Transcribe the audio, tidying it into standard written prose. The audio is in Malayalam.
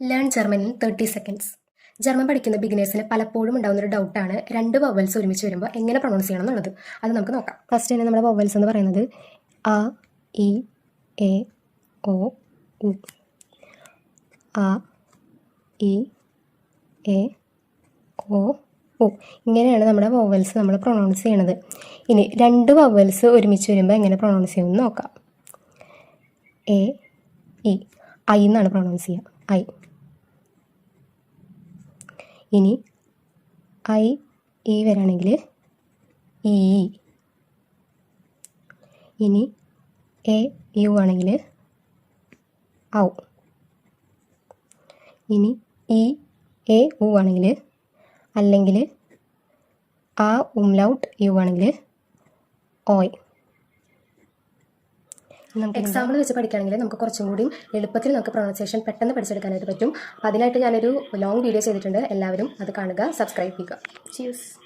Learn German in 30 seconds. German പഠിക്കുന്ന ബിഗിനേഴ്സിന് പലപ്പോഴും ഉണ്ടാകുന്ന ഒരു ഡൗട്ടാണ് രണ്ട് വവൽസ് ഒരുമിച്ച് വരുമ്പോൾ എങ്ങനെ പ്രൊണൗൺസ് ചെയ്യണം എന്നുള്ളത്. അത് നമുക്ക് നോക്കാം. ഫസ്റ്റ് തന്നെ നമ്മുടെ വവൽസ് എന്ന് പറയുന്നത് അ, ഇ, എ, ഒ, ഉ. അ, ഇ, എ, ഒ, ഉ. ഇങ്ങനെയാണ് നമ്മുടെ വവൽസ് നമ്മൾ പ്രൊണൗൺസ് ചെയ്യണത്. ഇനി രണ്ട് വവൽസ് ഒരുമിച്ച് വരുമ്പോൾ എങ്ങനെ പ്രൊണൗൺസ് ചെയ്യുമെന്ന് നോക്കാം. A, E. ഐ എന്നാണ് പ്രൊണൗൺസ് ചെയ്യുക. ഐ. ഇനി ഐ, ഇ വരാണെങ്കിൽ ഇ. ഇനി എ, യു ആണെങ്കിൽ ഔ. ഇനി ഇ, എ, ഉ ആണെങ്കിൽ അല്ലെങ്കിൽ ആ ഉംലൗട്ട് യു ആണെങ്കിൽ ഓയ്. നമുക്ക് എക്സാമ്പിൾ വെച്ച് പഠിക്കുകയാണെങ്കിൽ നമുക്ക് കുറച്ചും കൂടി എളുപ്പത്തിൽ നമുക്ക് പ്രൊണൗൺസിയേഷൻ പെട്ടെന്ന് പഠിച്ചെടുക്കാനായിട്ട് പറ്റും. അപ്പോൾ അതിനായിട്ട് ഞാനൊരു ലോങ് വീഡിയോ ചെയ്തിട്ടുണ്ട്. എല്ലാവരും അത് കാണുക, സബ്സ്ക്രൈബ് ചെയ്യുക. ചീസ്.